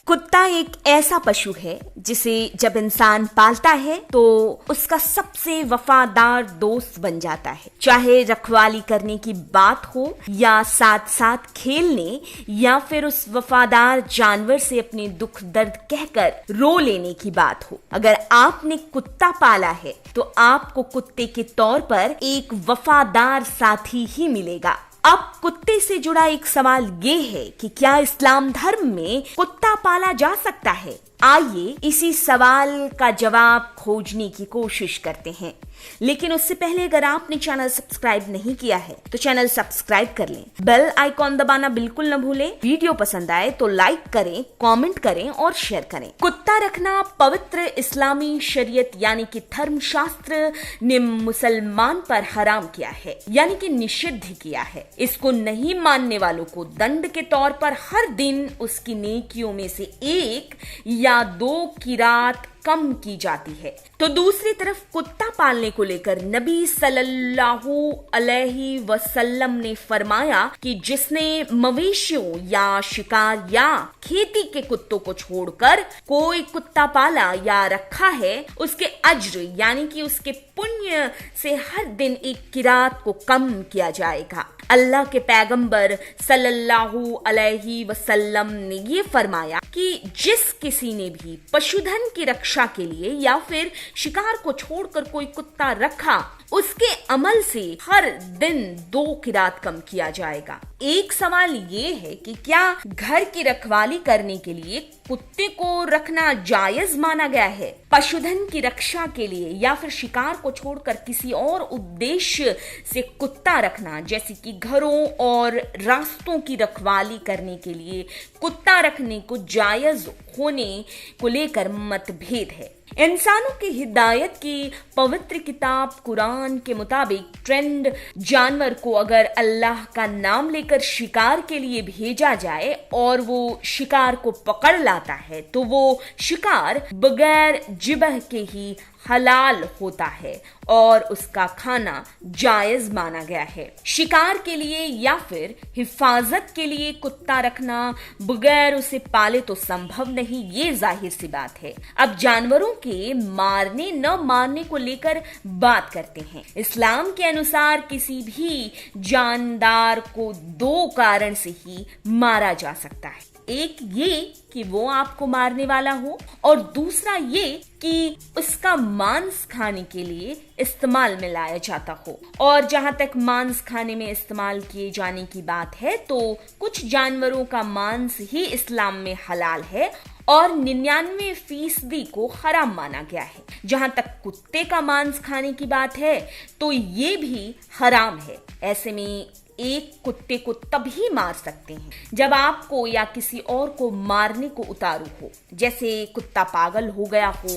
कुत्ता एक ऐसा पशु है जिसे जब इंसान पालता है तो उसका सबसे वफादार दोस्त बन जाता है। चाहे रखवाली करने की बात हो या साथ साथ खेलने या फिर उस वफादार जानवर से अपने दुख दर्द कहकर रो लेने की बात हो। अगर आपने कुत्ता पाला है तो आपको कुत्ते के तौर पर एक वफादार साथी ही मिलेगा। अब कुत्ते से जुड़ा एक सवाल ये है कि क्या इस्लाम धर्म में कुत्ता पाला जा सकता है? आइए इसी सवाल का जवाब खोजने की कोशिश करते हैं। लेकिन उससे पहले अगर आपने चैनल सब्सक्राइब नहीं किया है तो चैनल सब्सक्राइब कर लें, बेल आइकॉन दबाना बिल्कुल न भूलें। वीडियो पसंद आए तो लाइक करें, कमेंट करें और शेयर करें। कुत्ता रखना पवित्र इस्लामी शरीयत यानी कि धर्मशास्त्र ने मुसलमान पर हराम किया है, यानी कि निषिद्ध किया है। इसको नहीं मानने वालों को दंड के तौर पर हर दिन उसकी नेकियों में से 1 या 2 किरात कम की जाती है। तो दूसरी तरफ कुत्ता पालने को लेकर नबी सल्लल्लाहु अलैहि वसल्लम ने फरमाया कि जिसने मवेशियों या शिकार या खेती के कुत्तों को छोड़कर कोई कुत्ता पाला या रखा है, उसके अज्र यानी कि उसके पुण्य से हर दिन 1 किरात को कम किया जाएगा। अल्लाह के पैगंबर सल्लल्लाहु अलैहि वसल्लम ने ये फरमाया कि जिस किसी ने भी पशुधन की रक्षा के लिए या फिर शिकार को छोड़कर कोई कुत्ता रखा, उसके अमल से हर दिन 2 किरात कम किया जाएगा। एक सवाल ये है कि क्या घर की रखवाली करने के लिए कुत्ते को रखना जायज माना गया है? पशुधन की रक्षा के लिए या फिर शिकार को छोड़कर किसी और उद्देश्य से कुत्ता रखना, जैसे कि घरों और रास्तों की रखवाली करने के लिए कुत्ता रखने को जायज होने को लेकर मतभेद है। इंसानों की हिदायत की पवित्र किताब कुरान के मुताबिक ट्रेंड जानवर को अगर अल्लाह का नाम लेकर शिकार के लिए भेजा जाए और वो शिकार को पकड़ लाता है तो वो शिकार बगैर जिबह के ही हलाल होता है और उसका खाना जायज माना गया है। शिकार के लिए या फिर हिफाजत के लिए कुत्ता रखना बगैर उसे पाले तो संभव नहीं, ये जाहिर सी बात है। अब जानवरों के मारने न मारने को लेकर बात करते हैं। इस्लाम के अनुसार किसी भी जानदार को 2 कारण से ही मारा जा सकता है। एक ये कि वो आपको मारने वाला हो और दूसरा ये कि उसका मांस खाने के लिए इस्तेमाल में लाया जाता हो। और जहां तक मांस खाने में इस्तेमाल किए जाने की बात है तो कुछ जानवरों का मांस ही इस्लाम में हलाल है और 99% को हराम माना गया है। जहां तक कुत्ते का मांस खाने की बात है तो ये भी हराम है। ऐसे में एक कुत्ते को तभी मार सकते हैं जब आपको या किसी और को मारने को उतारू हो, जैसे कुत्ता पागल हो गया हो।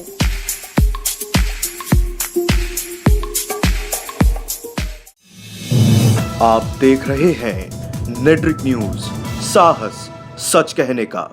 आप देख रहे हैं नेट्रिक न्यूज, साहस सच कहने का।